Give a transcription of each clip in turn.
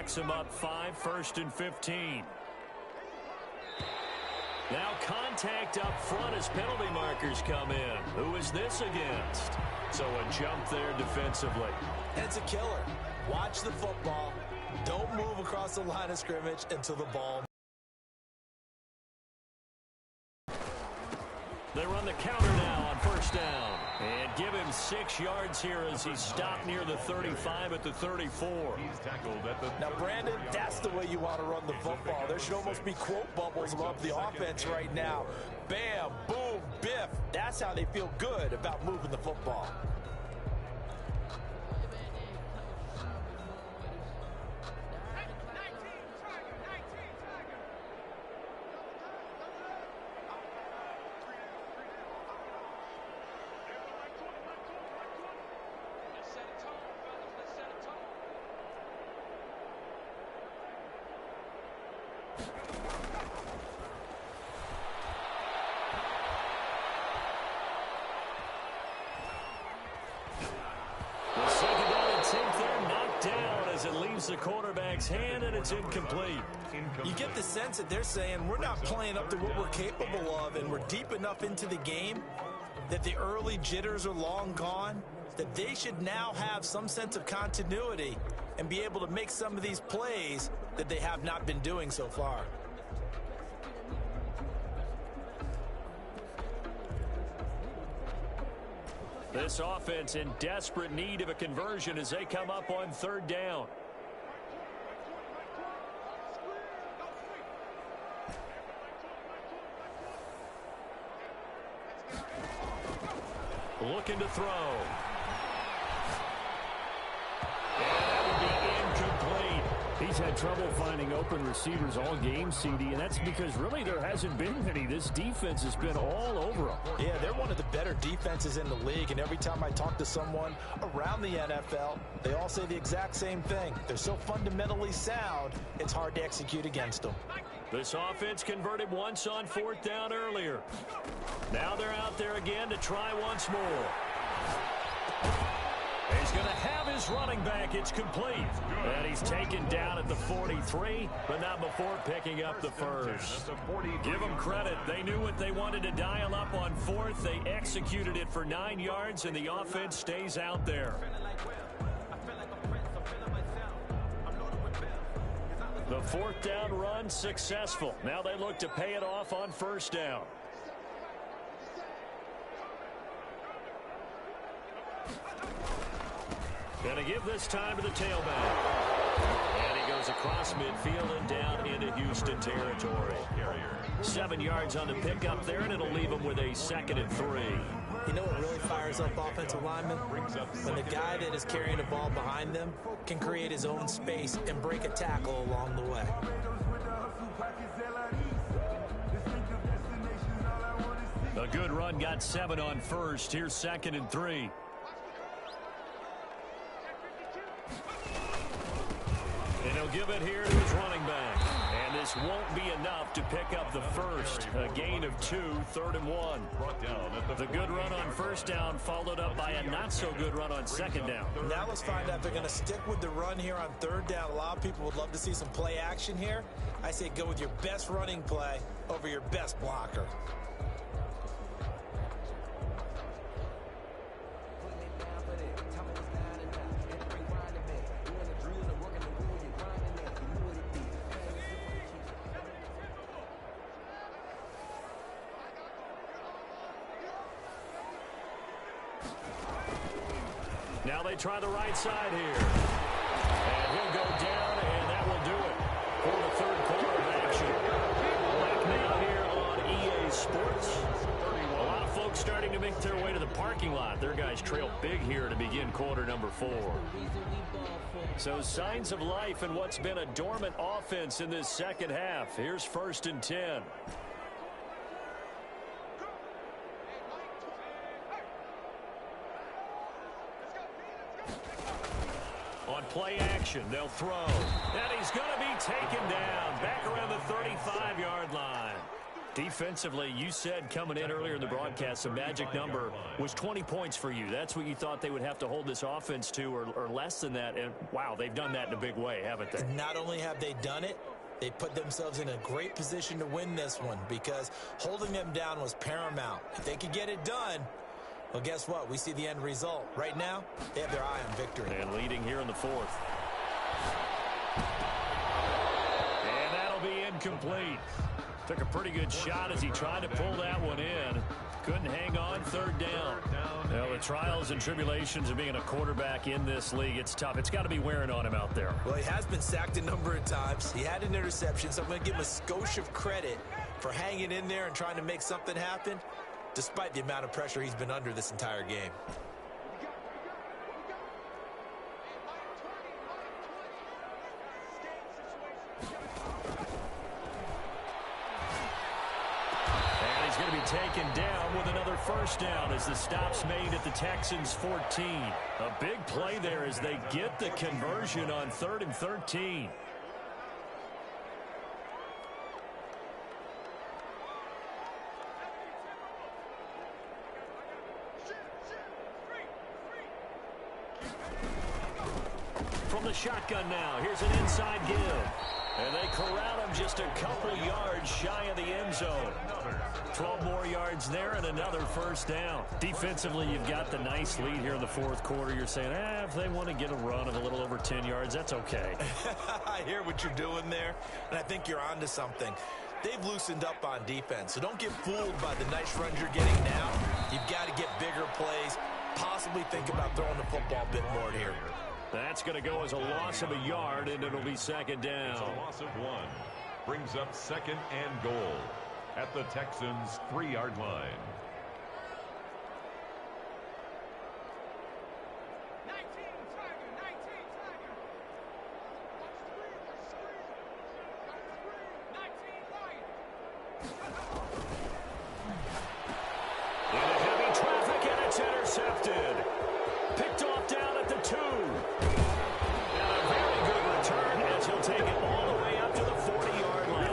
backs him up 5, 1st and 15. Now contact up front as penalty markers come in. Who is this against? So a jump there defensively. It's a killer. Watch the football. Don't move across the line of scrimmage until the ball. They run the counter now on 1st down. And give him 6 yards here as he stopped near the 35 at the 34. He's tackled at the now, Brandon, that's the way you want to run the football. There should almost be quote bubbles above the offense right now. Bam, boom, biff. That's how they feel good about moving the football. The quarterback's hand, and it's incomplete. You get the sense that they're saying we're not playing up to what we're capable of, and we're deep enough into the game that the early jitters are long gone, that they should now have some sense of continuity and be able to make some of these plays that they have not been doing so far. This offense in desperate need of a conversion as they come up on 3rd down. Looking to throw. And that would be incomplete. He's had trouble finding open receivers all game, CD, and that's because really there hasn't been any. This defense has been all over him. Yeah, they're one of the better defenses in the league, and every time I talk to someone around the NFL, they all say the exact same thing. They're so fundamentally sound, it's hard to execute against them. This offense converted once on 4th down earlier. Now they're out there again to try once more. He's going to have his running back. It's complete. And he's taken down at the 43, but not before picking up the first. Give them credit. They knew what they wanted to dial up on 4th. They executed it for 9 yards, and the offense stays out there. The 4th down run successful. Now they look to pay it off on 1st down. Going to give this time to the tailback. And he goes across midfield and down into Houston territory. 7 yards on the pickup there, and it'll leave him with a 2nd and 3. You know what really fires up offensive linemen? When the guy that is carrying the ball behind them can create his own space and break a tackle along the way. A good run got 7 on 1st. Here's 2nd and 3. And he'll give it here to his running back. And this won't be enough to pick up the first. A gain of 2, 3rd and 1. The good run on 1st down followed up by a not-so-good run on 2nd down. Now let's find out if they're going to stick with the run here on 3rd down. A lot of people would love to see some play action here. I say go with your best running play over your best blocker. Now they try the right side here. And he'll go down, and that will do it for the 3rd quarter of action. Back now here on EA Sports. A lot of folks starting to make their way to the parking lot. Their guys trail big here to begin quarter number 4. So signs of life in what's been a dormant offense in this second half. Here's 1st and 10. On play action, they'll throw. And he's going to be taken down back around the 35-yard line. Defensively, you said coming in earlier in the broadcast, the magic number was 20 points for you. That's what you thought they would have to hold this offense to, or less than that. And, wow, they've done that in a big way, haven't they? Not only have they done it, they put themselves in a great position to win this one because holding them down was paramount. If they could get it done, well, guess what? We see the end result. Right now, they have their eye on victory. And leading here in the fourth. And that'll be incomplete. Took a pretty good shot as he tried to pull that one in. Couldn't hang on, third down. Now, the trials and tribulations of being a quarterback in this league, it's tough. It's got to be wearing on him out there. Well, he has been sacked a number of times. He had an interception, so I'm going to give him a skosh of credit for hanging in there and trying to make something happen, despite the amount of pressure he's been under this entire game. He's going to be taken down with another first down as the stop's made at the Texans' 14. A big play there as they get the conversion on 3rd and 13. From the shotgun now, here's an inside give. And they corral him just a couple yards shy of the end zone. 12 more yards there and another first down. Defensively, you've got the nice lead here in the fourth quarter. You're saying, if they want to get a run of a little over 10 yards, that's okay. I hear what you're doing there, and I think you're onto something. They've loosened up on defense, so don't get fooled by the nice runs you're getting now. You've got to get bigger plays, possibly think about throwing the football a bit more here. That's going to go as a loss of a yard, and it'll be second down. It's a loss of 1. Brings up second and goal at the Texans' 3-yard line. Into heavy traffic, and it's intercepted. Picked off down at the 2. And a very good return as he'll take it all the way up to the 40-yard line.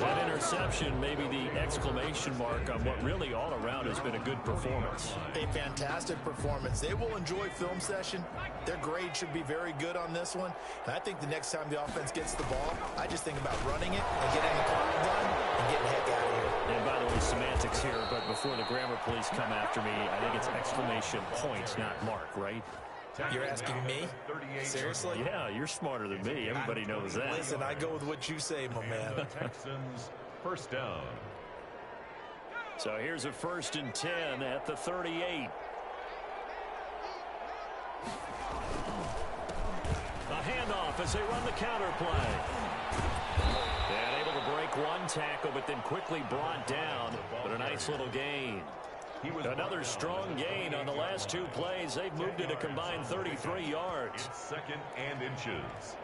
That interception may be the exclamation mark on what really all around has been a good performance. A fantastic performance. They will enjoy film session. Their grade should be very good on this one. And I think the next time the offense gets the ball, I just think about running it and getting the clock done and getting the heck out of here. And by the way, semantics here, but before the grammar police come after me, I think it's exclamation point, not mark, right? You're asking me? Seriously? Yeah, you're smarter than me. Everybody knows that. Listen, I go with what you say, my man. Texans first down. So here's a 1st and 10 at the 38. A handoff as they run the counter play. And able to break one tackle, but then quickly brought down. But a nice little gain. Another strong gain on the last 2 plays. They've moved it a combined 33 yards. It's 2nd and inches.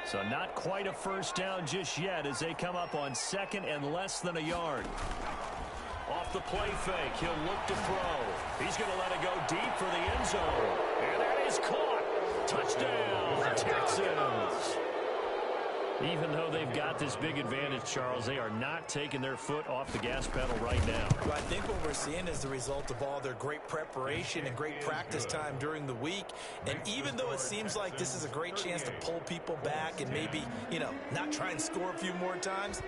So not quite a first down just yet as they come up on 2nd and less than a yard. Off the play fake, he'll look to throw. He's going to let it go deep for the end zone. And that is caught. Touchdown, Texans. Even though they've got this big advantage, Charles, they are not taking their foot off the gas pedal right now. Well, I think what we're seeing is the result of all their great preparation and great practice time during the week. And even though it seems like this is a great chance to pull people back and maybe, not try and score a few more times,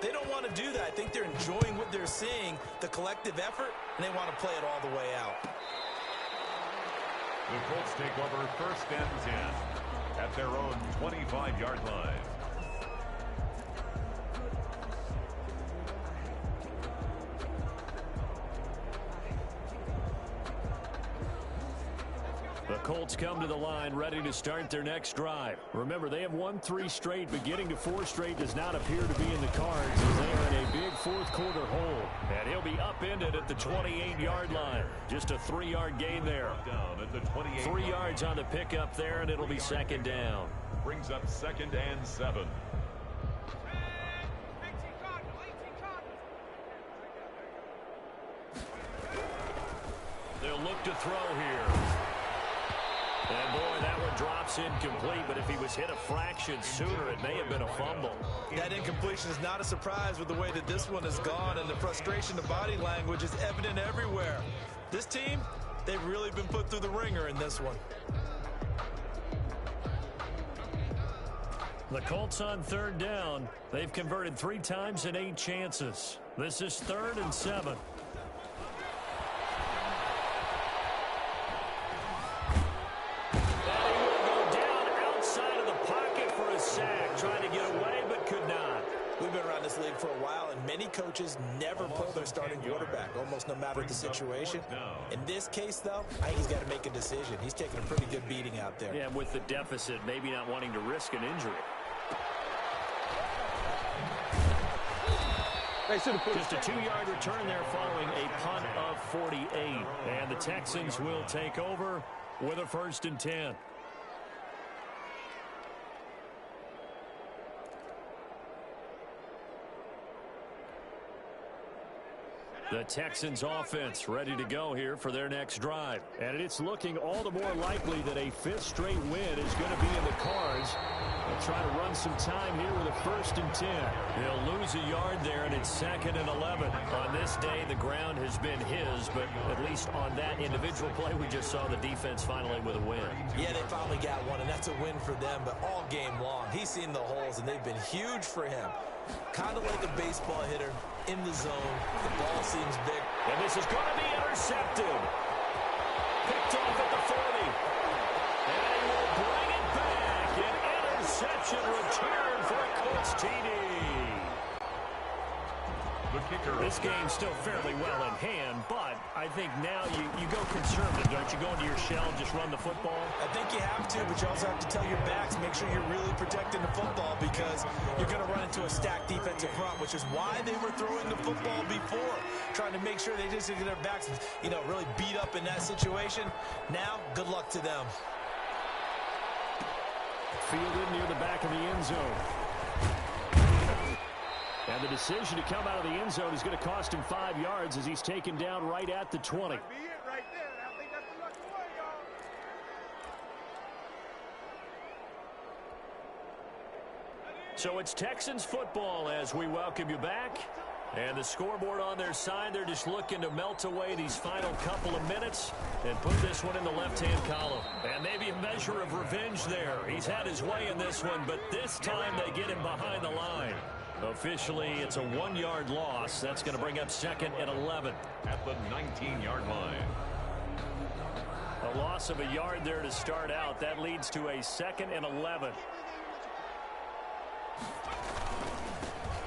they don't want to do that. I think they're enjoying what they're seeing, the collective effort, and they want to play it all the way out. The Colts take over 1st and 10 at their own 25-yard line. The Colts come to the line ready to start their next drive. Remember, they have won 3 straight, but getting to 4 straight does not appear to be in the cards as they are in a big fourth quarter hole. And he'll be upended at the 28-yard line. Just a 3-yard gain there. Down at the 28. 3 yards on the pickup there, and it'll be second down. Brings up 2nd and 7. They'll look to throw here. And boy, that one drops incomplete, but if he was hit a fraction sooner, it may have been a fumble. That incompletion is not a surprise with the way that this one has gone, and the frustration, the body language is evident everywhere. This team, they've really been put through the ringer in this one. The Colts on third down. They've converted 3 times in 8 chances. This is 3rd and 7. Trying to get away, but could not. We've been around this league for a while, and many coaches never pull their starting quarterback, almost no matter the situation. In this case, though, I think he's got to make a decision. He's taking a pretty good beating out there. Yeah, with the deficit, maybe not wanting to risk an injury. Just a 2-yard return there following a punt of 48. And the Texans will take over with a 1st and 10. The Texans offense ready to go here for their next drive. And it's looking all the more likely that a 5th straight win is going to be in the cards. They'll try to run some time here with a 1st and 10. He'll lose a yard there, and it's 2nd and 11. On this day, the ground has been his, but at least on that individual play, we just saw the defense finally with a win. Yeah, they finally got one, and that's a win for them, but all game long, he's seen the holes, and they've been huge for him. Kind of like a baseball hitter in the zone. The ball seems big. And this is going to be intercepted. Picked off at the 40. And he will bring it back. An interception return for a Colts TD. The kicker. This game's still fairly well in hand, but I think now you go conservative, don't you? Go into your shell, just run the football. I think you have to, but you also have to tell your backs, make sure you're really protecting the football, because you're going to run into a stacked defensive front, which is why they were throwing the football before, trying to make sure they just get their backs, really beat up in that situation. Now, good luck to them. Fielded near the back of the end zone. And the decision to come out of the end zone is going to cost him 5 yards as he's taken down right at the 20. So it's Texans football as we welcome you back. And the scoreboard on their side, they're just looking to melt away these final couple of minutes and put this one in the left-hand column. And maybe a measure of revenge there. He's had his way in this one, but this time they get him behind the line. Officially, it's a 1-yard loss. That's going to bring up 2nd and 11. At the 19-yard line. A loss of a yard there to start out. That leads to a 2nd and 11.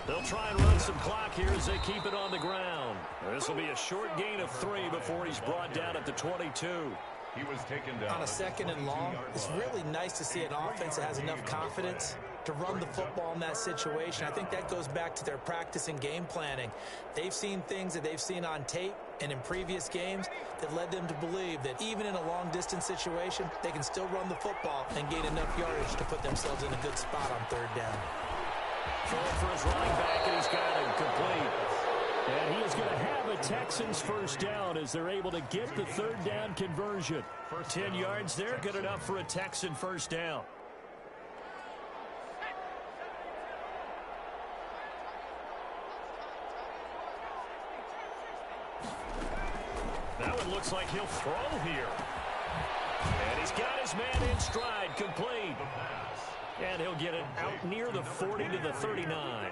They'll try and run some clock here as they keep it on the ground. This will be a short gain of 3 before he's brought down at the 22. He was taken down. On a 2nd and long, it's really nice to see an offense that has enough confidence to run the football in that situation. I think that goes back to their practice and game planning. They've seen things that they've seen on tape and in previous games that led them to believe that even in a long-distance situation, they can still run the football and gain enough yardage to put themselves in a good spot on 3rd down. Throwing for his running back, and he's got him complete. And he is going to have a Texans 1st down as they're able to get the 3rd down conversion. 10 yards there, good enough for a Texan 1st down. That one looks like he'll throw here. And he's got his man in stride, complete. And he'll get it out near the 40 to the 39.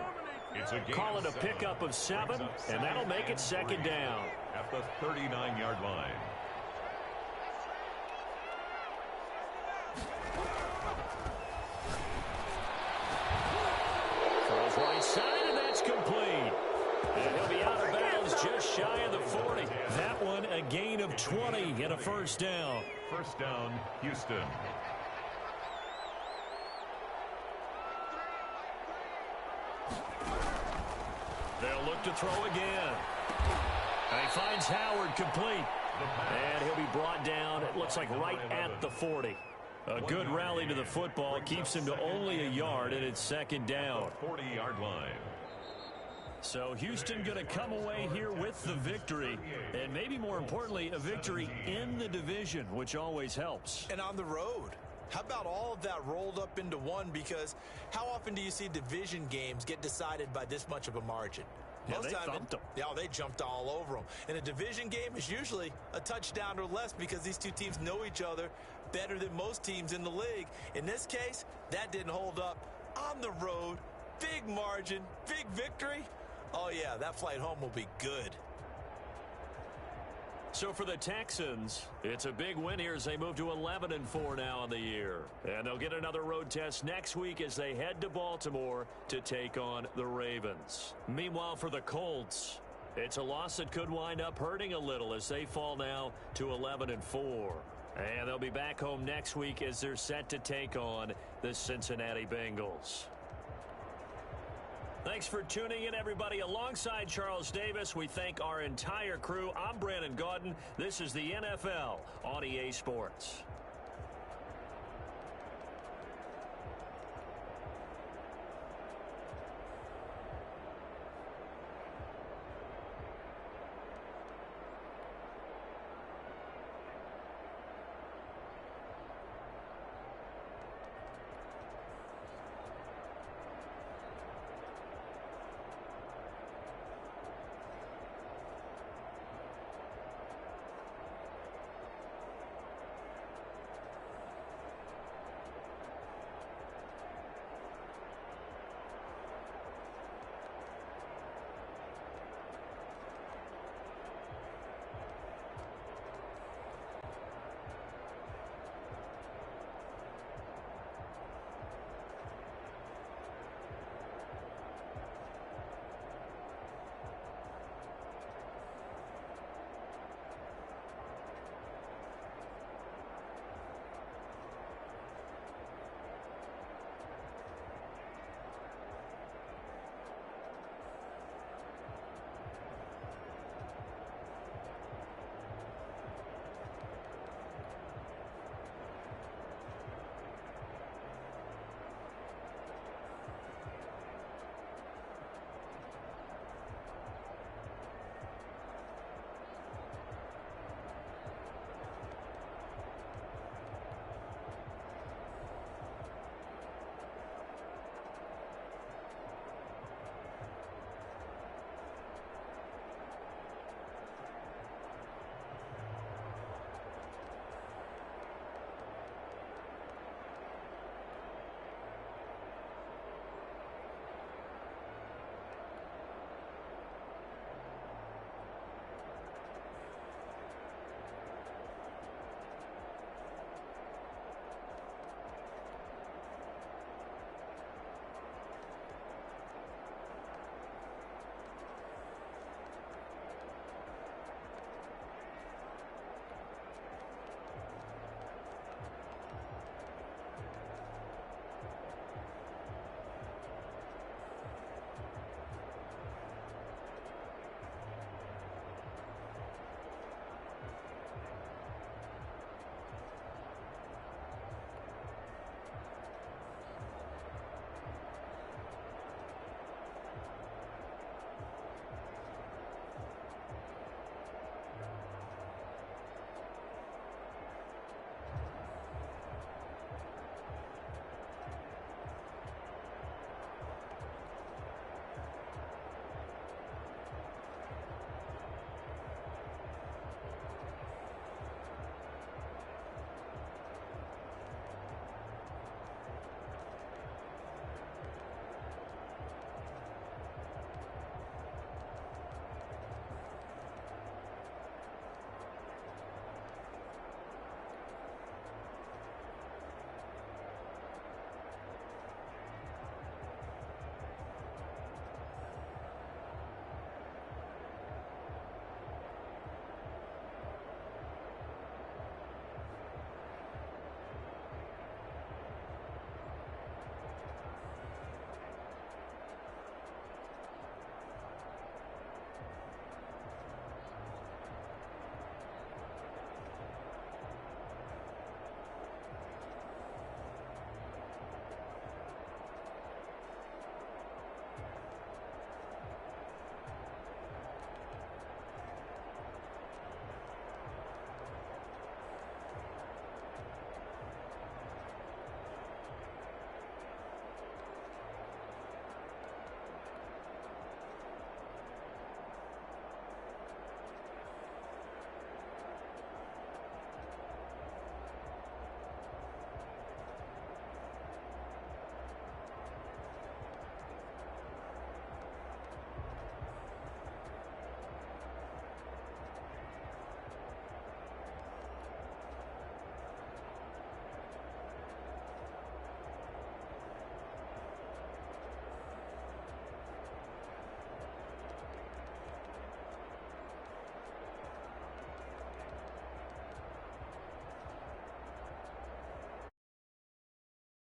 Call it a pickup of 7, and that'll make it 2nd down. At the 39-yard line. Throws right side, and that's complete. And he'll be out of bounds just shy of the 40. That one a gain of 20 and a 1st down. 1st down, Houston. They'll look to throw again. And he finds Howard complete. And he'll be brought down, it looks like right at the 40. A good rally to the football keeps him to only a yard, and it's 2nd down. 40-yard line. So Houston going to come away here with the victory, and maybe more importantly, a victory in the division, which always helps. And on the road. How about all of that rolled up into one? Because how often do you see division games get decided by this much of a margin? Yeah, they thumped them. Yeah, they jumped all over them. And a division game is usually a touchdown or less because these two teams know each other better than most teams in the league. In this case, that didn't hold up. On the road, big margin, big victory. Oh, yeah, that flight home will be good. So for the Texans, it's a big win here as they move to 11-4 now in the year. And they'll get another road test next week as they head to Baltimore to take on the Ravens. Meanwhile, for the Colts, it's a loss that could wind up hurting a little as they fall now to 11-4. And they'll be back home next week as they're set to take on the Cincinnati Bengals. Thanks for tuning in, everybody. Alongside Charles Davis, we thank our entire crew. I'm Brandon Gaudin. This is the NFL on EA Sports.